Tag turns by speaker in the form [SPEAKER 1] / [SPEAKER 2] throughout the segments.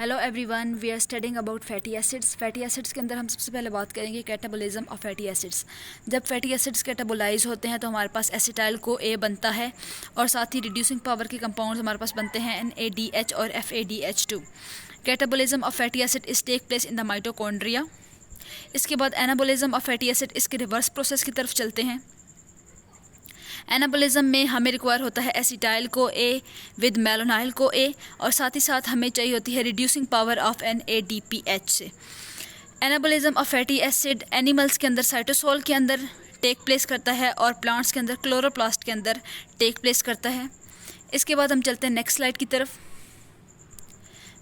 [SPEAKER 1] Hello everyone, we are studying about fatty acids. Fatty acids के अंदर हम सबसे पहले बात करेंगे कैटाबोलिज्म ऑफ फैटी एसिड्स। जब फैटी एसिड्स कैटाबोलाइज होते हैं तो हमारे पास एसिटाइल को ए बनता है और साथ ही रिड्यूसिंग पावर के कंपाउंड्स हमारे पास बनते हैं NADH और FADH2। Catabolism of fatty acid is take place in the mitochondria. इसके बाद एनाबोलिज्म ऑफ फैटी एसिड इसके रिवर्स प्रोसेस की तरफ चलते हैं। एनाबोलिज्म में हमें रिक्वायर होता है एसिटाइल को ए विद मेलोनाइल को ए और साथ ही साथ हमें चाहिए होती है रिड्यूसिंग पावर ऑफ NADPH से। Anabolism of fatty acid animals के अंदर साइटोसोल के अंदर टेक प्लेस करता है और प्लांट्स के अंदर क्लोरोप्लास्ट के अंदर टेक प्लेस करता है। इसके बाद हम चलते हैं नेक्स्ट स्लाइड की तरफ।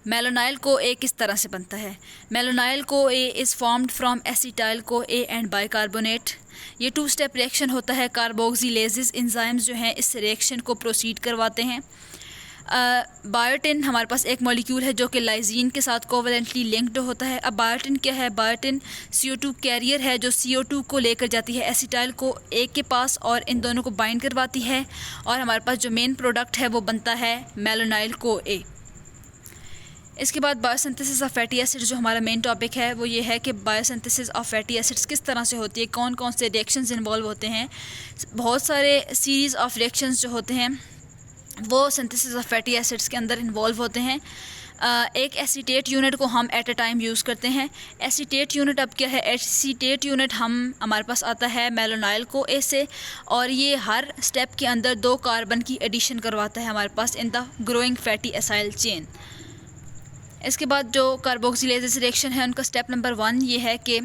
[SPEAKER 1] मेलोनाइल को ए किस तरह से बनता है? मेलोनाइल को A is formed from acetyl co A and bicarbonate. ये 2 स्टेप रिएक्शन होता है। कार्बोक्सिलेजेस एंजाइम्स जो हैं इस रिएक्शन को प्रोसीड करवाते हैं। बायोटिन हमारे पास एक मॉलिक्यूल है जो कि लाइजीन के साथ कोवलेंटली लिंक्ड होता है। अब बायोटिन क्या है? बायोटिन CO2 कैरियर है जो CO2 को लेकर जाती है एसिटाइल को ए के पास और इन दोनों को बाइंड करवाती है और हमारे पास जो मेन प्रोडक्ट है वो बनता है मेलोनाइल को ए। इसके बाद बायोसिंथेसिस ऑफ फैटी एसिड्स जो हमारा मेन टॉपिक है वो ये है कि बायोसिंथेसिस ऑफ फैटी एसिड्स किस तरह से होती है, कौन कौन से रिएक्शंस इन्वॉल्व होते हैं। बहुत सारे सीरीज़ ऑफ रिएक्शंस जो होते हैं वो सिंथेसिस ऑफ फैटी एसिड्स के अंदर इन्वॉल्व होते हैं। एक एसीटेट यूनिट को हम एट अ टाइम यूज़ करते हैं। एसीटेट यूनिट अब क्या है? एसीटेट यूनिट हमारे पास आता है मेलोनाइल को ए से और ये हर स्टेप के अंदर 2 कार्बन की एडिशन करवाता है हमारे पास in the growing fatty acyl chain. इसके बाद जो कार्बोक्सिलेजेस रिएक्शन है उनका स्टेप नंबर 1 ये है कि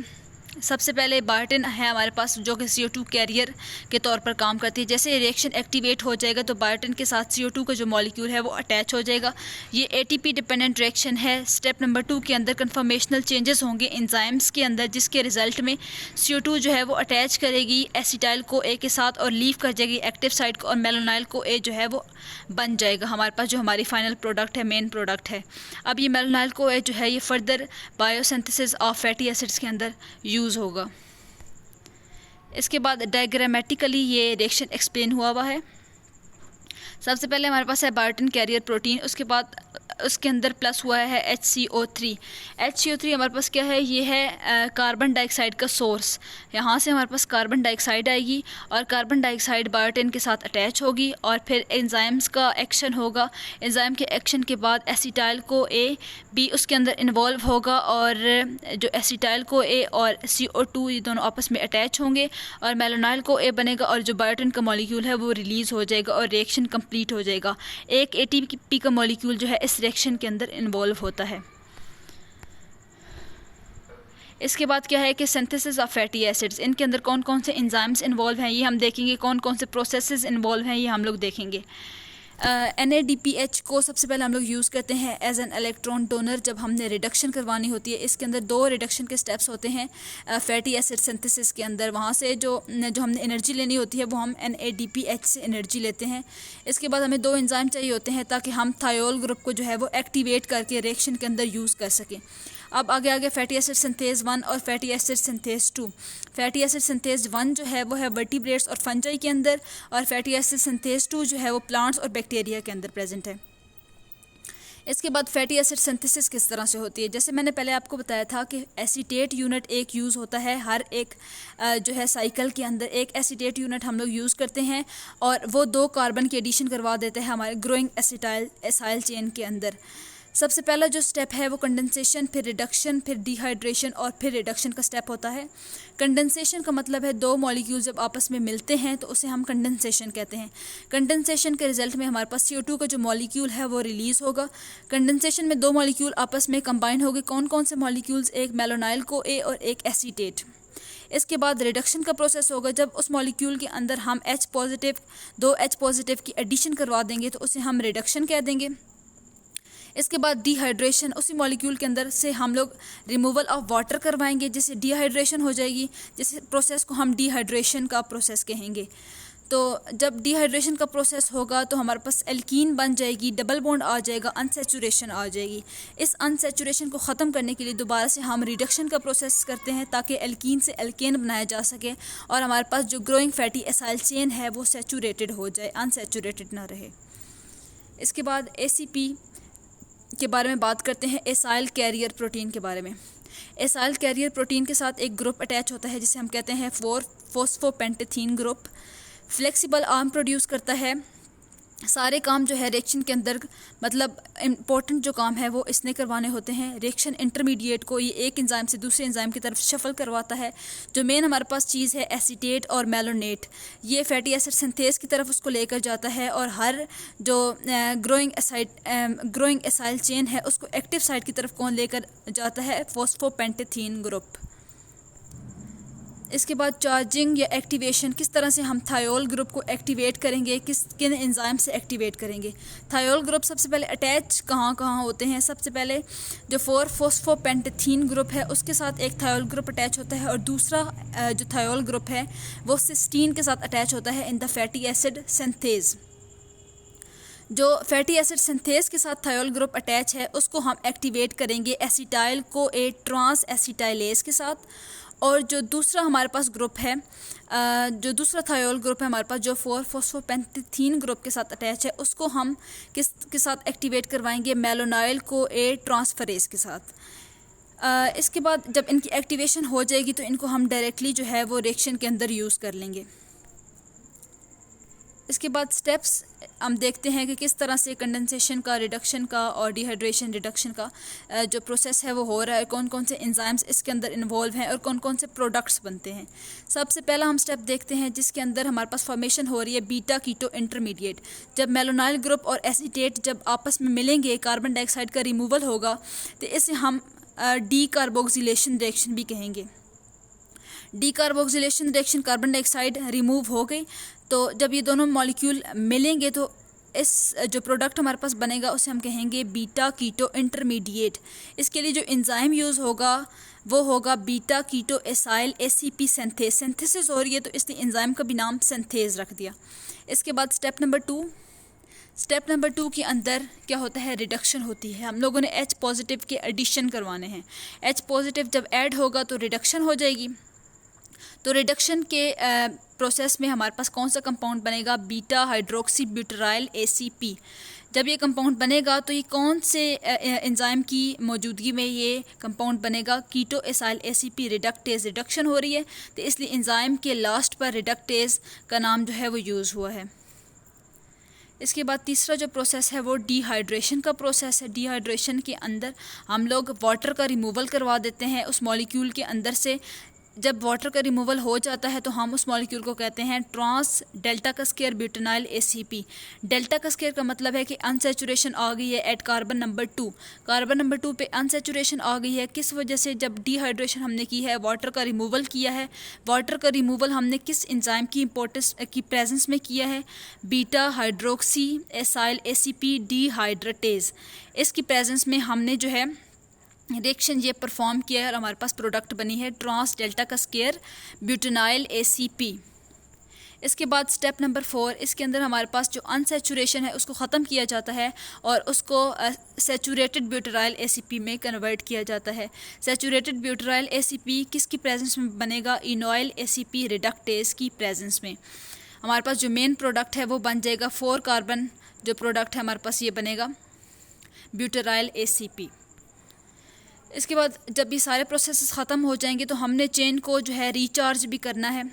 [SPEAKER 1] सबसे पहले बायोटिन है हमारे पास जो कि CO2 कैरियर के तौर पर काम करती है। जैसे रिएक्शन एक्टिवेट हो जाएगा तो बायोटिन के साथ CO2 का जो मॉलिक्यूल है वो अटैच हो जाएगा। ये ATP डिपेंडेंट रिएक्शन है। स्टेप नंबर 2 के अंदर कन्फर्मेशनल चेंजेस होंगे एंजाइम्स के अंदर जिसके रिजल्ट में CO2 जो है वो अटैच करेगी एसिटाइल को ए के साथ और लीव कर जाएगी एक्टिव साइट को और मेलोनाइल को ए जो है वो बन जाएगा हमारे पास जो हमारी फाइनल प्रोडक्ट है, मेन प्रोडक्ट है। अब ये मेलोनाइल को ए जो है ये further biosynthesis of fatty acids के अंदर यूज़ होगा। इसके बाद डायग्रामेटिकली ये रिएक्शन एक्सप्लेन हुआ है। सबसे पहले हमारे पास है बायोटिन कैरियर प्रोटीन, उसके बाद उसके अंदर प्लस हुआ है HCO3। HCO3 हमारे पास क्या है? ये है कार्बन डाइऑक्साइड का सोर्स। यहाँ से हमारे पास कार्बन डाइऑक्साइड आएगी और कार्बन डाइऑक्साइड बायोटिन के साथ अटैच होगी और फिर एंजाइम्स का एक्शन होगा। एंजाइम के एक्शन के बाद एसिटाइल को ए भी उसके अंदर इन्वॉल्व होगा और जो एसिटाइल को ए और CO2 ये दोनों आपस में अटैच होंगे और मेलोनाइल को ए बनेगा और जो बायोटिन का मॉलिक्यूल है वो रिलीज़ हो जाएगा और रिएक्शन कंप्लीट हो जाएगा। एक ATP का मॉलिक्यूल जो है इस रिएक्शन के अंदर इन्वॉल्व होता है। इसके बाद क्या है कि सिंथेसिस ऑफ फैटी एसिड्स, इनके अंदर कौन कौन से एंजाइम्स इन्वॉल्व हैं ये हम देखेंगे, कौन कौन से प्रोसेसेस इन्वॉल्व हैं ये हम लोग देखेंगे। NADPH को सबसे पहले हम लोग यूज़ करते हैं एज एन इलेक्ट्रॉन डोनर जब हमने रिडक्शन करवानी होती है। इसके अंदर 2 रिडक्शन के स्टेप्स होते हैं फैटी एसिड सिंथेसिस के अंदर। वहाँ से जो हमने एनर्जी लेनी होती है वो हम NADPH से एनर्जी लेते हैं। इसके बाद हमें 2 एंजाइम चाहिए होते हैं ताकि हम थायोल ग्रुप को जो है वो एक्टिवेट करके रिएक्शन के अंदर यूज़ कर सकें। अब आगे फैटी एसिड सिंथेज 1 और fatty acid synthase 2। Fatty acid synthase 1 जो है वो है वर्टिब्रेट्स और फंजाई के अंदर और फैटी एसिड सिंथेज 2 जो है वो प्लांट्स और बैक्टीरिया के अंदर प्रेजेंट है। इसके बाद फैटी एसिड सिंथेसिस किस तरह से होती है? जैसे मैंने पहले आपको बताया था कि एसीटेट यूनिट एक यूज़ होता है हर एक जो है साइकिल के अंदर। एक एसीटेट यूनिट हम लोग यूज़ करते हैं और वो 2 कार्बन की एडिशन करवा देते हैं हमारे ग्रोइंग एसाइल चेन के अंदर। सबसे पहला जो स्टेप है वो कंडेंसेशन, फिर रिडक्शन, फिर डिहाइड्रेशन और फिर रिडक्शन का स्टेप होता है। कंडेंसेशन का मतलब है 2 मॉलिक्यूल जब आपस में मिलते हैं तो उसे हम कंडेंसेशन कहते हैं। कंडेंसेशन के रिजल्ट में हमारे पास CO2 का जो मॉलिक्यूल है वो रिलीज़ होगा। कंडेंसेशन में 2 मॉलिक्यूल आपस में कंबाइन होंगे। कौन कौन से मॉलिक्यूल्स? एक मेलोनाइल को ए और एक एसीटेट। इसके बाद रिडक्शन का प्रोसेस होगा जब उस मॉलिक्यूल के अंदर हम 2 H पॉजिटिव की एडिशन करवा देंगे तो उसे हम रिडक्शन कह देंगे। इसके बाद डिहाइड्रेशन, उसी मॉलिक्यूल के अंदर से हम लोग रिमूवल ऑफ वाटर करवाएंगे जिससे डिहाइड्रेशन हो जाएगी। जिस प्रोसेस को हम डिहाइड्रेशन का प्रोसेस कहेंगे। तो जब डिहाइड्रेशन का प्रोसेस होगा तो हमारे पास एल्कीन बन जाएगी, डबल बॉन्ड आ जाएगा, अनसेचुरेशन आ जाएगी। इस अनसेचुरेशन को ख़त्म करने के लिए दोबारा से हम रिडक्शन का प्रोसेस करते हैं ताकि एल्कीन से एल्केन बनाया जा सके और हमारे पास जो ग्रोइंग फैटी एसाइल चेन है वो सेचुरेटेड हो जाए, अनसेचुरेटेड ना रहे। इसके बाद ACP के बारे में बात करते हैं, एसाइल कैरियर प्रोटीन के बारे में। एसाइल कैरियर प्रोटीन के साथ एक ग्रुप अटैच होता है जिसे हम कहते हैं 4-फॉस्फोपेंटेथीन ग्रुप। फ्लेक्सिबल आर्म प्रोड्यूस करता है। सारे काम जो है रिएक्शन के अंदर, मतलब इम्पोर्टेंट जो काम है वो इसने करवाने होते हैं। रिएक्शन इंटरमीडिएट को ये एक एंजाइम से दूसरे एंजाइम की तरफ शफल करवाता है। जो मेन हमारे पास चीज़ है एसीटेट और मेलोनेट, ये फैटी एसिड सिंथेज की तरफ उसको लेकर जाता है और हर जो ग्रोइंग एसाइल चेन है उसको एक्टिव साइड की तरफ कौन लेकर जाता है, फॉस्फोपेंटेथीन ग्रुप। इसके बाद चार्जिंग या एक्टिवेशन, किस तरह से हम थायोल ग्रुप को एक्टिवेट करेंगे, किन एंजाइम से एक्टिवेट करेंगे। थायोल ग्रुप सबसे पहले अटैच कहाँ कहाँ होते हैं, सबसे पहले जो 4-फॉस्फोपेंटेथीन ग्रुप है उसके साथ एक थायोल ग्रुप अटैच होता है और दूसरा जो थायोल ग्रुप है वो सिस्टीन के साथ अटैच होता है in the fatty acid synthase. जो फैटी एसिड सिंथेज के साथ थायोल ग्रुप अटैच है उसको हम एक्टिवेट करेंगे एसिटाइल को ए ट्रांस एसिटाइलेज के साथ। और जो दूसरा हमारे पास ग्रुप है, जो दूसरा थायोल ग्रुप है हमारे पास जो 4-फॉस्फोपेंटेथीन ग्रुप के साथ अटैच है उसको हम किस के साथ एक्टिवेट करवाएंगे, मेलोनाइल को ए ट्रांसफरेज के साथ। इसके बाद जब इनकी एक्टिवेशन हो जाएगी तो इनको हम डायरेक्टली जो है वो रिएक्शन के अंदर यूज़ कर लेंगे। इसके बाद स्टेप्स हम देखते हैं कि किस तरह से कंडेंसेशन का, रिडक्शन का और डिहाइड्रेशन रिडक्शन का जो प्रोसेस है वो हो रहा है, कौन कौन से एंजाइम्स इसके अंदर इन्वॉल्व हैं और कौन कौन से प्रोडक्ट्स बनते हैं। सबसे पहला हम स्टेप देखते हैं जिसके अंदर हमारे पास फॉर्मेशन हो रही है बीटा कीटो इंटरमीडिएट। जब मेलोनाइल ग्रुप और एसीटेट जब आपस में मिलेंगे, कार्बन डाइऑक्साइड का रिमूवल होगा तो इसे हम डी कार्बोक्सिलेशन रिएक्शन भी कहेंगे। D carboxylation reaction, carbon dioxide remove हो गई तो जब ये दोनों मॉलिक्यूल मिलेंगे तो इस जो प्रोडक्ट हमारे पास बनेगा उसे हम कहेंगे बीटा कीटो इंटरमीडिएट। इसके लिए जो एंजाइम यूज़ होगा वो होगा beta keto acyl ACP synthase. Synthesis हो रही है तो इसलिए एंजाइम का भी नाम सिंथेज रख दिया। इसके बाद स्टेप नंबर 2 के अंदर क्या होता है, रिडक्शन होती है। हम लोगों ने H पॉजिटिव के एडिशन करवाने हैं। H पॉजिटिव जब ऐड होगा तो रिडक्शन हो जाएगी। तो रिडक्शन के प्रोसेस में हमारे पास कौन सा कंपाउंड बनेगा, बीटा हाइड्रोक्सी ब्यूटराइल ACP। जब ये कंपाउंड बनेगा तो ये कौन से एंजाइम की मौजूदगी में ये कंपाउंड बनेगा, कीटो एसाइल ACP रिडक्टेज। रिडक्शन हो रही है तो इसलिए एंजाइम के लास्ट पर रिडक्टेज का नाम जो है वो यूज़ हुआ है। इसके बाद तीसरा जो प्रोसेस है वो डिहाइड्रेशन का प्रोसेस है। डिहाइड्रेशन के अंदर हम लोग वाटर का रिमूवल करवा देते हैं उस मॉलिक्यूल के अंदर से। जब वाटर का रिमूवल हो जाता है तो हम उस मॉलिक्यूल को कहते हैं ट्रांस डेल्टा का स्केयर ब्यूटेनाइल ACP। डेल्टा का स्केयर का मतलब है कि अनसैचुरेशन आ गई है at carbon number 2। Carbon number 2 पे अनसैचुरेशन आ गई है, किस वजह से, जब डिहाइड्रेशन हमने की है, वाटर का रिमूवल किया है। वाटर का रिमूवल हमने किस एंजाइम की इंपॉर्टेंस की प्रेजेंस में किया है, बीटा हाइड्रोक्सी एसाइल ACP डिहाइड्रेटेज। इसकी प्रेजेंस में हमने जो है रिएक्शन ये परफॉर्म किया है और हमारे पास प्रोडक्ट बनी है ट्रांस डेल्टा का स्केयर ब्यूटेनाइल ACP। इसके बाद स्टेप नंबर 4, इसके अंदर हमारे पास जो अनसैचुरेशन है उसको ख़त्म किया जाता है और उसको सैचुरेटेड ब्यूटेराइल ACP में कन्वर्ट किया जाता है। सैचुरेटेड ब्यूटेराइल ACP किसकी प्रेजेंस में बनेगा, इनॉइल ACP रिडक्टेज की प्रेजेंस में। हमारे पास जो मेन प्रोडक्ट है वो बन जाएगा 4 कार्बन जो प्रोडक्ट है हमारे पास ये बनेगा ब्यूटेराइल ACP। इसके बाद जब ये सारे प्रोसेसेस ख़त्म हो जाएंगे तो हमने चेन को जो है रिचार्ज भी करना है।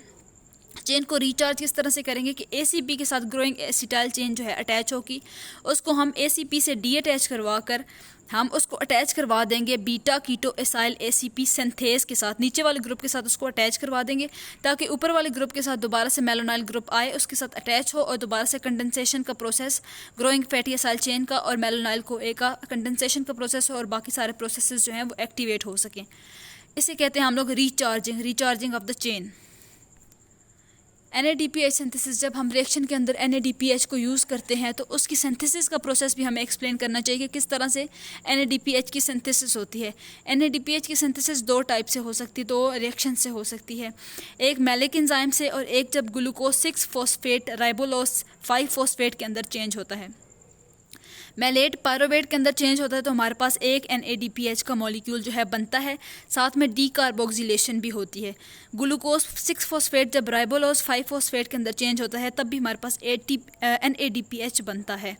[SPEAKER 1] चेन को रिचार्ज किस तरह से करेंगे कि ACP के साथ ग्रोइंग एसिटाइल चेन जो है अटैच होगी, उसको हम ACP से डी अटैच करवा कर हम उसको अटैच करवा देंगे beta keto acyl ACP synthase के साथ। नीचे वाले ग्रुप के साथ उसको अटैच करवा देंगे ताकि ऊपर वाले ग्रुप के साथ दोबारा से मेलोनाइल ग्रुप आए, उसके साथ अटैच हो और दोबारा से कंडेंसेशन का process, growing fatty acyl chain का और मेलोनाइल को ए का कंडेंसेशन का प्रोसेस हो और बाकी सारे प्रोसेसेस जो हैं वो एक्टिवेट हो सकें। इसे कहते हैं हम लोग recharging of the chain. NADPH synthesis, जब हम रिएक्शन के अंदर NADPH को यूज़ करते हैं तो उसकी सिंथेसिस का प्रोसेस भी हमें एक्सप्लेन करना चाहिए कि किस तरह से NADPH की सिंथेसिस होती है। NADPH की सिंथेसिस 2 टाइप से हो सकती है, 2 रिएक्शन से हो सकती है। एक मैलिक एंजाइम से और एक जब ग्लूकोज 6 फॉस्फेट राइबोलोस 5 फॉस्फेट के अंदर चेंज होता है। मैलेट पायरोवेट के अंदर चेंज होता है तो हमारे पास एक NADPH का मॉलिक्यूल जो है बनता है, साथ में डी कार्बोक्सिलेशन भी होती है। ग्लूकोज 6 फॉस्फेट जब राइबोलोस 5 फॉस्फेट के अंदर चेंज होता है तब भी हमारे पास NADPH बनता है।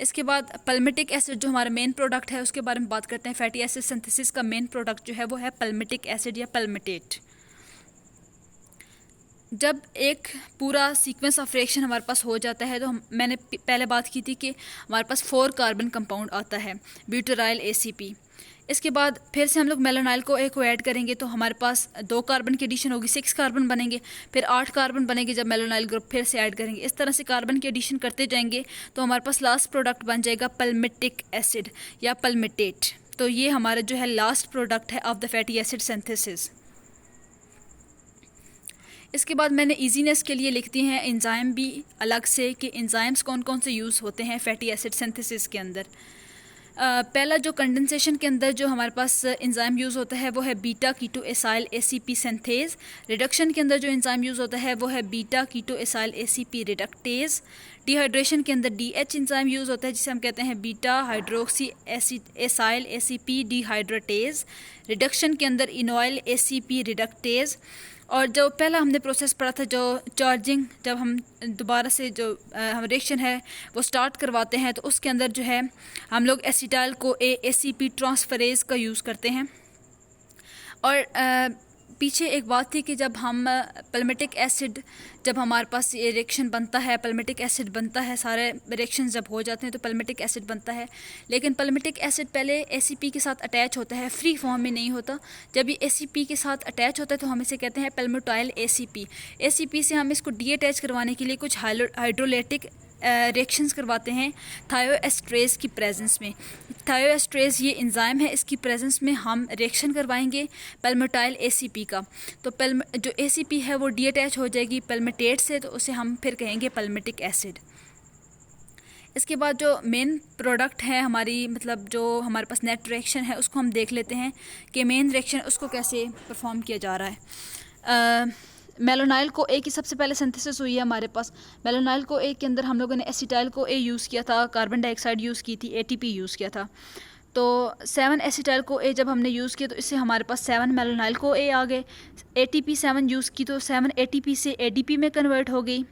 [SPEAKER 1] इसके बाद पल्मेटिक एसिड जो हमारा मेन प्रोडक्ट है उसके बारे में बात करते हैं। फैटी एसिड सिंथेसिस का मेन प्रोडक्ट जो है वो है पल्मेटिक एसिड या पल्मेटेट। जब एक पूरा सीक्वेंस ऑफ रिएक्शन हमारे पास हो जाता है तो मैंने पहले बात की थी कि हमारे पास 4 कार्बन कंपाउंड आता है, ब्यूटाराइल ACP। इसके बाद फिर से हम लोग मेलोनाइल को एक को ऐड करेंगे तो हमारे पास 2 कार्बन की एडिशन होगी, 6 कार्बन बनेंगे। फिर 8 कार्बन बनेंगे जब मेलोनाइल ग्रुप फिर से ऐड करेंगे। इस तरह से कार्बन की एडिशन करते जाएंगे तो हमारे पास लास्ट प्रोडक्ट बन जाएगा पल्मेटिक एसिड या पल्मेटेट। तो ये हमारा जो है लास्ट प्रोडक्ट है of the fatty acid synthesis. इसके बाद मैंने इजीनेस के लिए लिख दिए हैं एंजाइम भी अलग से कि एंजाइम्स कौन कौन से यूज़ होते हैं फैटी एसिड सिंथेसिस के अंदर। पहला जो कंडेंसेशन के अंदर जो हमारे पास एंजाइम यूज़ होता है वो है beta keto acyl ACP synthase. Reduction के अंदर जो एंजाइम यूज़ होता है वो है beta keto acyl ACP reductase. Dehydration के अंदर DH एंजाइम यूज़ होता है जिसे हम कहते हैं beta hydroxy acyl ACP dehydratase. Reduction के अंदर इनॉइल ACP रिडक्टेज। और जो पहला हमने प्रोसेस पढ़ा था जो चार्जिंग, जब हम दोबारा से जो हम रिएक्शन है वो स्टार्ट करवाते हैं तो उसके अंदर जो है हम लोग एसिटाइल को ACP ट्रांसफरेज का यूज़ करते हैं। और पीछे एक बात थी कि जब हम पल्मेटिक एसिड, जब हमारे पास ये रिएक्शन बनता है, पल्मेटिक एसिड बनता है, सारे रिएक्शन जब हो जाते हैं तो पल्मेटिक एसिड बनता है। लेकिन पल्मेटिक एसिड पहले ACP के साथ अटैच होता है, फ्री फॉर्म में नहीं होता। जब ये ACP के साथ अटैच होता है तो हम इसे कहते हैं पल्मेटाइल ACP। ACP से हम इसको डीअटैच करवाने के लिए कुछ हाइड्रोलाइटिक रिएक्शंस करवाते हैं थायोएस्ट्रेज की प्रेजेंस में। थायोएस्ट्रेज ये एंजाइम है, इसकी प्रेजेंस में हम रिएक्शन करवाएंगे पल्मेटाइल ACP का। तो जो ACP है वो डीअटैच हो जाएगी पल्मेटेट से, तो उसे हम फिर कहेंगे पल्मेटिक एसिड। इसके बाद जो मेन प्रोडक्ट है हमारी, मतलब जो हमारे पास नेट रिएक्शन है उसको हम देख लेते हैं कि मेन रिएक्शन उसको कैसे परफॉर्म किया जा रहा है। मेलोनाइल को A की सबसे पहले सिंथेसिस हुई है हमारे पास। मेलोनाइल को A के अंदर हम लोगों ने एसिटाइल को A यूज़ किया था, कार्बन डाइऑक्साइड यूज़ की थी, ATP यूज़ किया था। तो 7 एसिटाइल को A जब हमने यूज़ किया तो इससे हमारे पास 7 मेलोनाइल को A आ गए। ATP 7 यूज़ की तो 7 ATP से ADP में कन्वर्ट हो गई।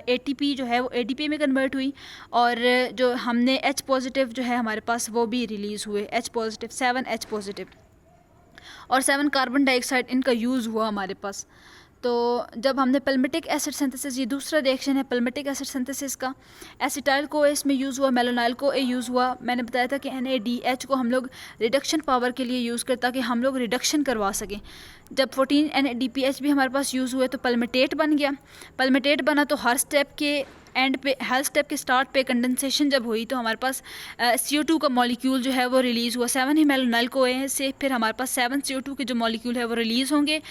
[SPEAKER 1] ATP जो है वो ADP में कन्वर्ट हुई और जो हमने H पॉजिटिव जो है हमारे पास वो भी रिलीज़ हुए, H पॉजिटिव, 7 H पॉजिटिव और 7 कार्बन डाइऑक्साइड इनका यूज़ हुआ हमारे पास। तो जब हमने पल्मेटिक एसिड सिंथेसिस, ये दूसरा रिएक्शन है पल्मेटिक एसिड सिंथेसिस का, एसिटाइल को इसमें यूज़ हुआ, मेलोनाइल को A यूज़ हुआ। मैंने बताया था कि NADH को हम लोग रिडक्शन पावर के लिए यूज़ करते ताकि हम लोग रिडक्शन करवा सकें। जब 14 NADPH भी हमारे पास यूज़ हुए तो पल्मेटेट बन गया। पल्मेटेट बना तो हर स्टेप के एंड पे, हर स्टेप के स्टार्ट पे कंडेंसेशन जब हुई तो हमारे पास CO2 का मॉलिक्यूल जो है वो रिलीज़ हुआ। 7 ही मेलोनाइल को A से फिर हमारे पास 7 CO2 के जो मॉलिक्यूल है वो रिलीज़ होंगे।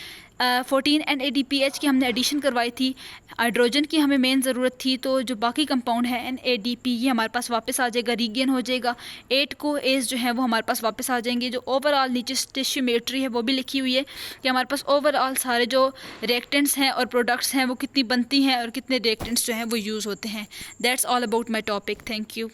[SPEAKER 1] 14 NADPH की हमने एडिशन करवाई थी, हाइड्रोजन की हमें मेन ज़रूरत थी, तो जो बाकी कंपाउंड है NADP ये हमारे पास वापस आ जाएगा, रीगेन हो जाएगा। 8 को A's जो है वो हमारे पास वापस आ जाएंगे। जो ओवरऑल नीचे स्टेशियोमेट्री है वो भी लिखी हुई है कि हमारे पास ओवरऑल सारे जो रिएक्टेंट्स हैं और प्रोडक्ट्स हैं वो कितनी बनती हैं और कितने रिएक्टेंट्स जो हैं वो यूज़ होते हैं। That's all about my topic. Thank you.